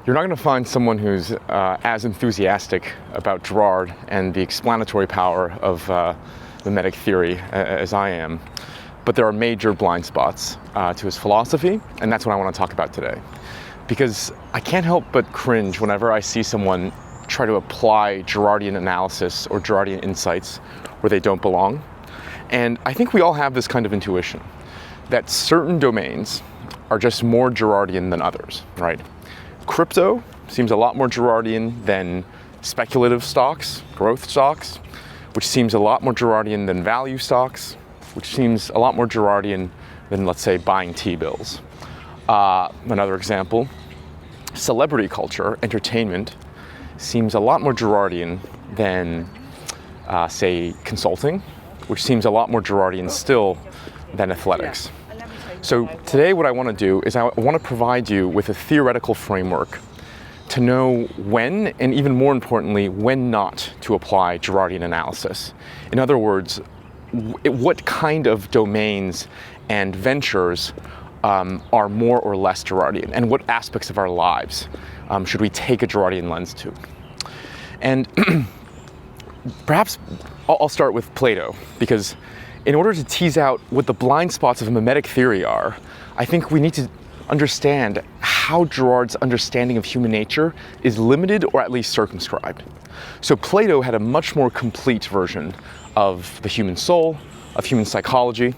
You're not going to find someone who's as enthusiastic about Girard and the explanatory power of Mimetic Theory as I am, but there are major blind spots to his philosophy, and that's what I want to talk about today. Because I can't help but cringe whenever I see someone try to apply Girardian analysis or Girardian insights where they don't belong. And I think we all have this kind of intuition that certain domains are just more Girardian than others, right? Crypto seems a lot more Girardian than speculative stocks, growth stocks, which seems a lot more Girardian than value stocks, which seems a lot more Girardian than, let's say, buying T-bills. Another example, celebrity culture, entertainment, seems a lot more Girardian than, say, consulting, which seems a lot more Girardian still than athletics. So today what I want to do is I want to provide you with a theoretical framework to know when, and even more importantly, when not to apply Girardian analysis. In other words, what kind of domains and ventures are more or less Girardian, and what aspects of our lives should we take a Girardian lens to. And perhaps I'll start with Plato, because in order to tease out what the blind spots of mimetic theory are, I think we need to understand how Girard's understanding of human nature is limited or at least circumscribed. So Plato had a much more complete version of the human soul, of human psychology,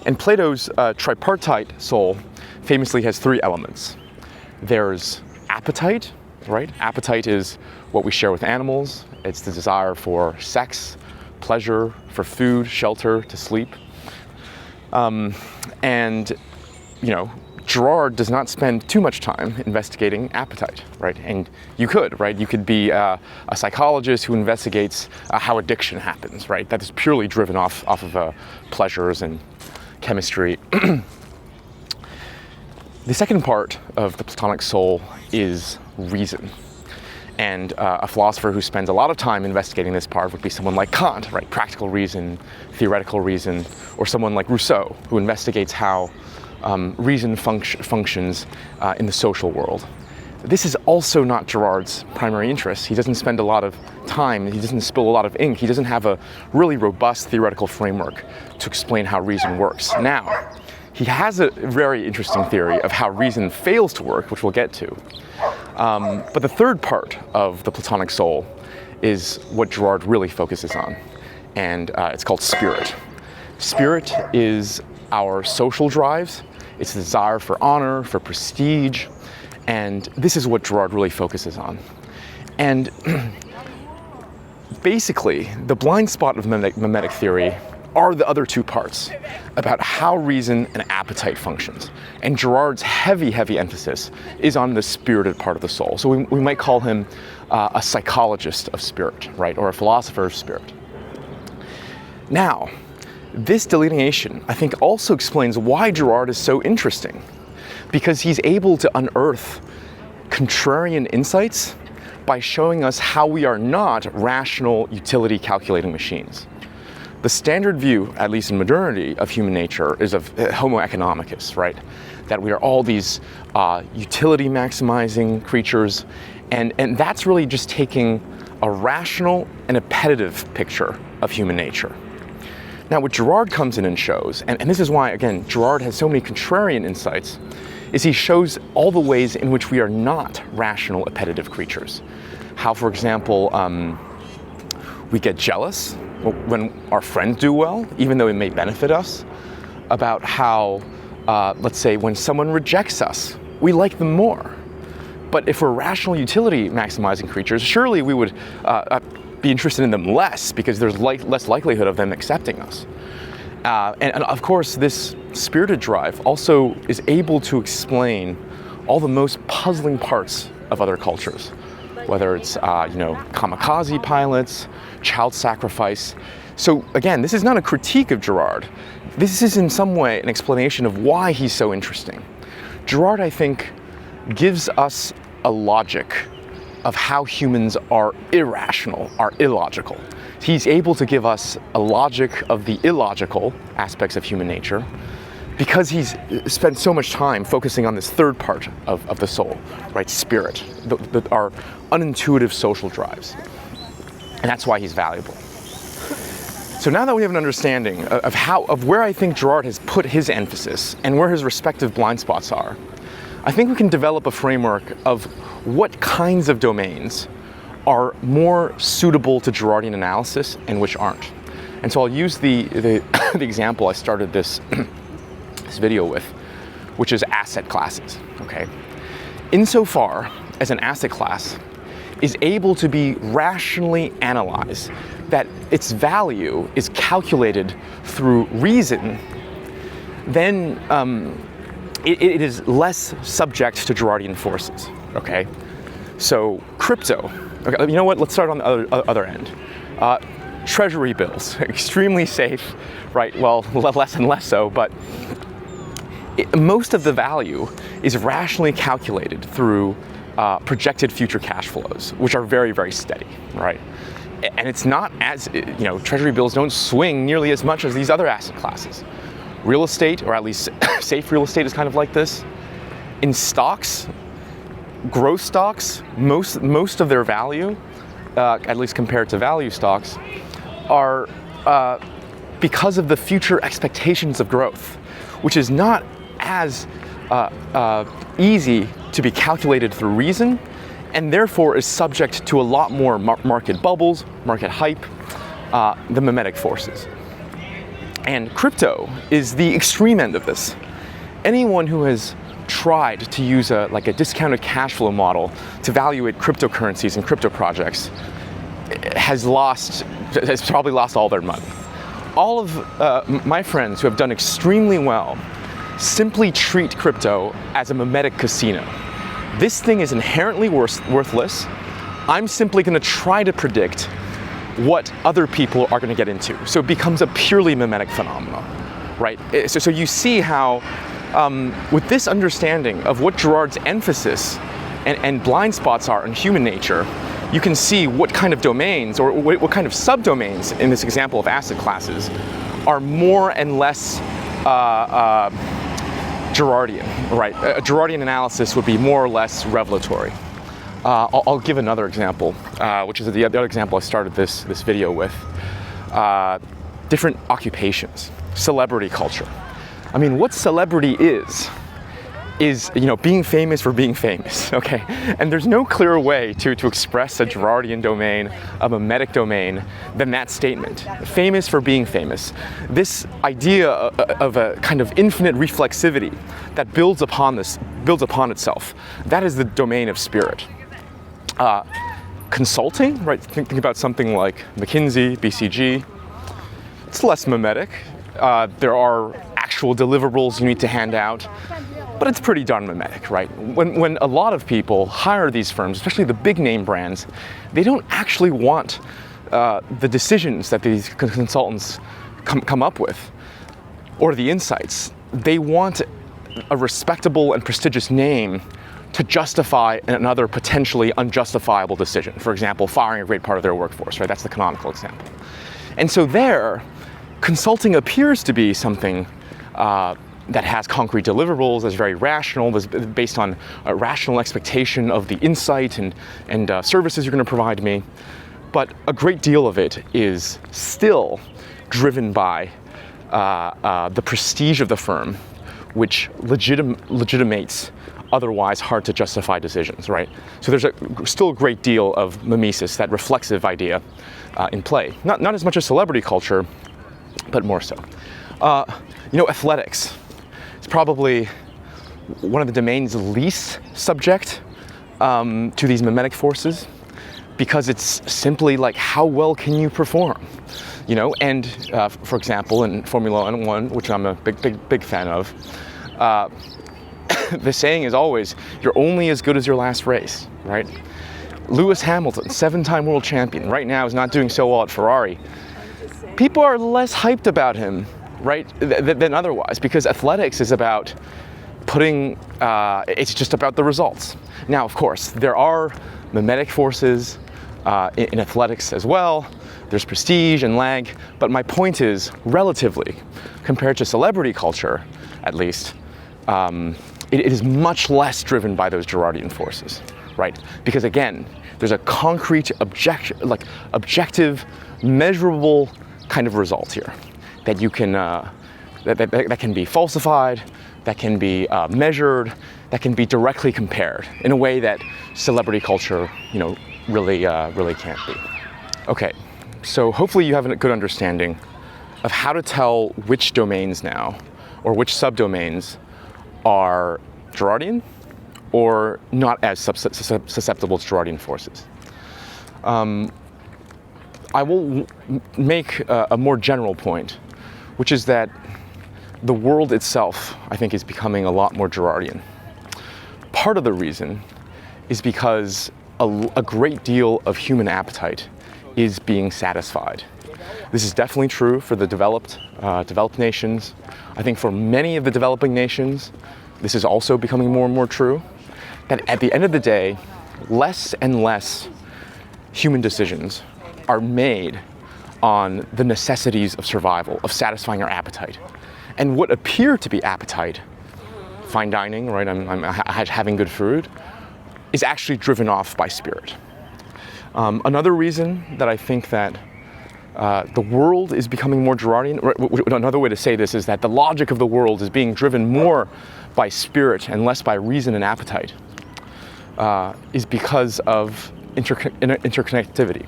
and Plato's tripartite soul famously has three elements. There's appetite, right? Appetite is what we share with animals. It's the desire for sex, pleasure, for food, shelter, to sleep. And, you know, Girard does not spend too much time investigating appetite, right? And you could, right? You could be a psychologist who investigates how addiction happens, right? That is purely driven off of pleasures and chemistry. The second part of the Platonic soul is reason. And a philosopher who spends a lot of time investigating this part would be someone like Kant, right? Practical reason, theoretical reason, or someone like Rousseau, who investigates how reason functions in the social world. This is also not Girard's primary interest. He doesn't spend a lot of time, he doesn't spill a lot of ink, he doesn't have a really robust theoretical framework to explain how reason works. Now, he has a very interesting theory of how reason fails to work, which we'll get to. But the third part of the Platonic soul is what Girard really focuses on, and it's called spirit. Spirit is our social drives. It's the desire for honor, for prestige, and this is what Girard really focuses on. And basically, the blind spot of mimetic theory are the other two parts about how reason and appetite functions. And Girard's heavy emphasis is on the spirited part of the soul. So we might call him a psychologist of spirit, right? Or a philosopher of spirit. Now, this delineation, I think, also explains why Girard is so interesting, because he's able to unearth contrarian insights by showing us how we are not rational utility calculating machines. The standard view, at least in modernity, of human nature is of Homo economicus, right? That we are all these utility maximizing creatures, and that's really just taking a rational and appetitive picture of human nature. Now, what Girard comes in and shows, and this is why, again, Girard has so many contrarian insights, is he shows all the ways in which we are not rational appetitive creatures. How, for example, we get jealous when our friends do well, even though it may benefit us, about how, let's say, when someone rejects us, we like them more. But if we're rational utility maximizing creatures, surely we would be interested in them less, because there's less likelihood of them accepting us. And of course, this spirited drive also is able to explain all the most puzzling parts of other cultures, whether it's kamikaze pilots, child sacrifice. So again, this is not a critique of Girard. This is in some way an explanation of why he's so interesting. Girard, I think, gives us a logic of how humans are irrational, are illogical. He's able to give us a logic of the illogical aspects of human nature, because he's spent so much time focusing on this third part of the soul, right? Spirit, our unintuitive social drives. And that's why he's valuable. So now that we have an understanding of where I think Girard has put his emphasis and where his respective blind spots are, I think we can develop a framework of what kinds of domains are more suitable to Girardian analysis and which aren't. And so I'll use the the example I started this video with, which is asset classes, okay? Insofar as an asset class is able to be rationally analyzed, that its value is calculated through reason, then it is less subject to Girardian forces, okay? So crypto, okay, you know what, let's start on the other end. Treasury bills, extremely safe, right? Well, less and less so, but most of the value is rationally calculated through projected future cash flows, which are very, very steady, right? And it's not as, treasury bills don't swing nearly as much as these other asset classes. Real estate, or at least safe real estate, is kind of like this. In stocks, growth stocks, most of their value, at least compared to value stocks, are because of the future expectations of growth, which is not as easy to be calculated through reason, and therefore is subject to a lot more market bubbles, market hype, the mimetic forces. And crypto is the extreme end of this. Anyone who has tried to use a discounted cash flow model to evaluate cryptocurrencies and crypto projects has probably lost all their money. All of my friends who have done extremely well simply treat crypto as a mimetic casino. This thing is inherently worthless. I'm simply going to try to predict what other people are going to get into. So it becomes a purely mimetic phenomenon, right? So you see how, with this understanding of what Girard's emphasis and blind spots are in human nature, you can see what kind of domains or what kind of subdomains in this example of asset classes are more and less Girardian, right? A Girardian analysis would be more or less revelatory. I'll give another example, which is the other example I started this video with. Different occupations, celebrity culture. I mean, what celebrity is being famous for being famous, okay? And there's no clearer way to express a Girardian domain, a mimetic domain, than that statement. Famous for being famous. This idea of a kind of infinite reflexivity that builds upon itself, that is the domain of spirit. Consulting, right? Think about something like McKinsey, BCG. It's less mimetic. There are actual deliverables you need to hand out, but it's pretty darn mimetic, right? When a lot of people hire these firms, especially the big name brands, they don't actually want the decisions that these consultants come up with, or the insights. They want a respectable and prestigious name to justify another potentially unjustifiable decision. For example, firing a great part of their workforce, right? That's the canonical example. And so there, consulting appears to be something that has concrete deliverables, is very rational, is based on a rational expectation of the insight and services you're going to provide me. But a great deal of it is still driven by the prestige of the firm, which legitimates otherwise hard to justify decisions, right? So there's still a great deal of mimesis, that reflexive idea in play. Not as much as celebrity culture, but more so. Athletics. It's probably one of the domains least subject to these mimetic forces, because it's simply like, how well can you perform? And for example, in Formula One, which I'm a big fan of, the saying is always, you're only as good as your last race, right? Lewis Hamilton, 7-time world champion, right now is not doing so well at Ferrari. People are less hyped about him, right, than otherwise, because athletics is about it's just about the results. Now, of course, there are mimetic forces in athletics as well. There's prestige and lag, but my point is, relatively, compared to celebrity culture, at least, it is much less driven by those Girardian forces, right? Because again, there's a concrete, objective, measurable kind of result here that you can that can be falsified, that can be measured, that can be directly compared in a way that celebrity culture, really can't be. Okay, so hopefully you have a good understanding of how to tell which domains now, or which subdomains are Girardian or not as susceptible to Girardian forces. I will make a more general point, which is that the world itself, I think, is becoming a lot more Girardian. Part of the reason is because a great deal of human appetite is being satisfied. This is definitely true for the developed nations. I think for many of the developing nations, this is also becoming more and more true, that at the end of the day, less and less human decisions are made on the necessities of survival, of satisfying our appetite. And what appear to be appetite, fine dining, right, I'm having good food, is actually driven off by spirit. Another reason that I think that the world is becoming more Girardian, another way to say this is that the logic of the world is being driven more by spirit and less by reason and appetite, is because of interconnectivity.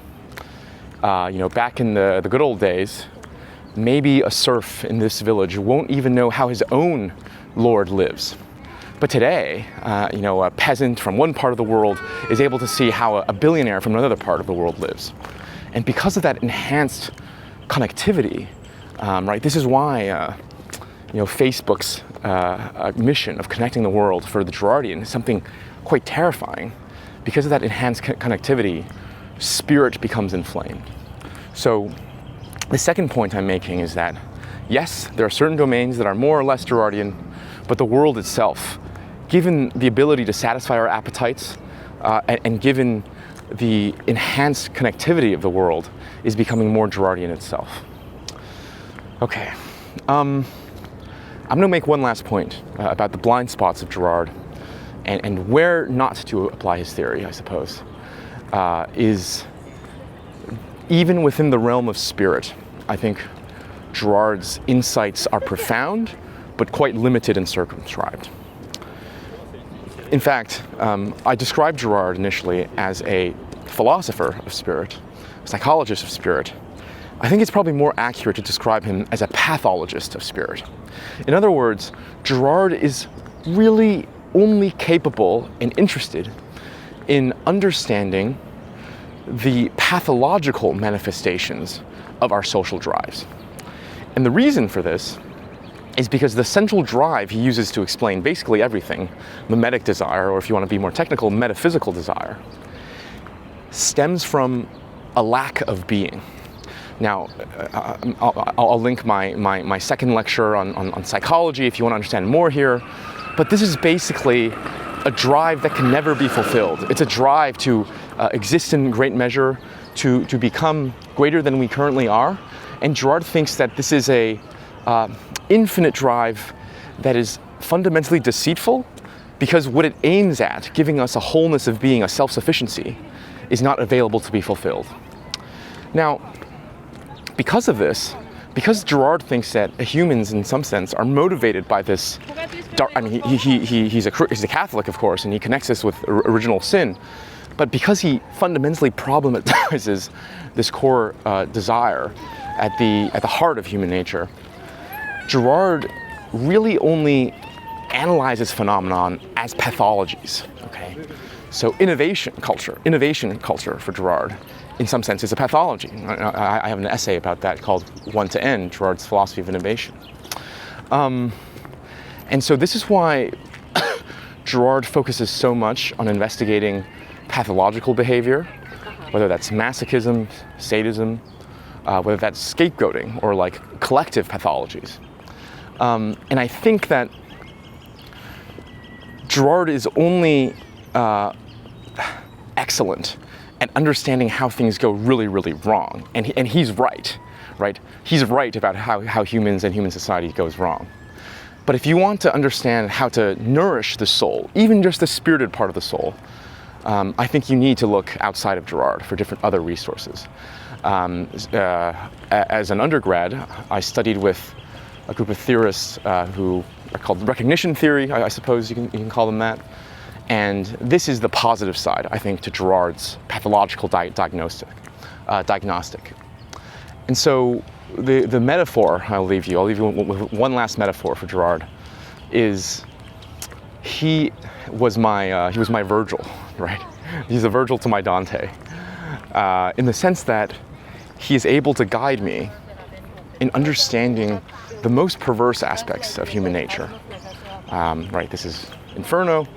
Back in the good old days, maybe a serf in this village won't even know how his own lord lives. But today, a peasant from one part of the world is able to see how a billionaire from another part of the world lives. And because of that enhanced connectivity, right, this is why Facebook's mission of connecting the world for the Girardian is something quite terrifying. Because of that enhanced connectivity, spirit becomes inflamed. So the second point I'm making is that, yes, there are certain domains that are more or less Girardian, but the world itself, given the ability to satisfy our appetites and given the enhanced connectivity of the world, is becoming more Girardian itself. Okay, I'm going to make one last point about the blind spots of Girard and where not to apply his theory, I suppose, is even within the realm of spirit. I think Girard's insights are profound, but quite limited and circumscribed. In fact, I described Girard initially as a philosopher of spirit, a psychologist of spirit. I think it's probably more accurate to describe him as a pathologist of spirit. In other words, Girard is really only capable and interested in understanding the pathological manifestations of our social drives. And the reason for this is because the central drive he uses to explain basically everything, mimetic desire, or if you want to be more technical, metaphysical desire, stems from a lack of being. Now, I'll link my second lecture on psychology if you want to understand more here, but this is basically a drive that can never be fulfilled. It's a drive to exist in great measure, to become greater than we currently are, and Girard thinks that this is a infinite drive that is fundamentally deceitful, because what it aims at, giving us a wholeness of being, a self-sufficiency, is not available to be fulfilled. Now, because of this, because Girard thinks that humans, in some sense, are motivated by this dark, I mean, he's a Catholic, of course, and he connects this with original sin, but because he fundamentally problematizes this core desire at the heart of human nature, Girard really only analyzes phenomenon as pathologies, okay? So innovation culture for Girard, in some sense, is a pathology. I have an essay about that called One to End, Girard's Philosophy of Innovation. And so this is why Girard focuses so much on investigating pathological behavior, whether that's masochism, sadism, whether that's scapegoating, or like collective pathologies. And I think that Girard is only excellent at understanding how things go really, really wrong. And he's right? He's right about how humans and human society goes wrong. But if you want to understand how to nourish the soul, even just the spirited part of the soul, I think you need to look outside of Girard for different other resources. As an undergrad, I studied with a group of theorists who are called recognition theory, I suppose you can call them that. And this is the positive side, I think, to Girard's pathological diagnostic. And so the metaphor I'll leave you with one last metaphor for Girard, is he was my Virgil, right? He's a Virgil to my Dante, in the sense that he is able to guide me in understanding the most perverse aspects of human nature. Right, this is Inferno,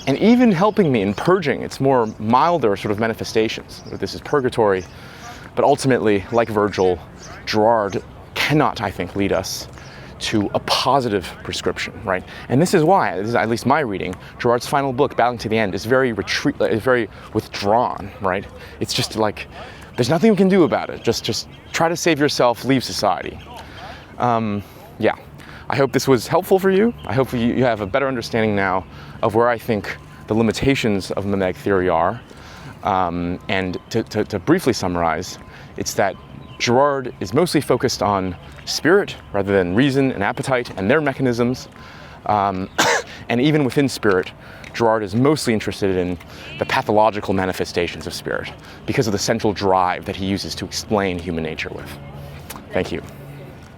and even helping me in purging its more milder sort of manifestations. This is Purgatory, but ultimately, like Virgil, Girard cannot, I think, lead us to a positive prescription, right? And this is why, this is at least my reading, Girard's final book, Battling to the End, is very withdrawn, right? It's just like, there's nothing we can do about it. Just try to save yourself, leave society. Yeah, I hope this was helpful for you. I hope you have a better understanding now of where I think the limitations of mimetic theory are. And to briefly summarize, it's that Girard is mostly focused on spirit rather than reason and appetite and their mechanisms. And even within spirit, Girard is mostly interested in the pathological manifestations of spirit because of the central drive that he uses to explain human nature with. Thank you.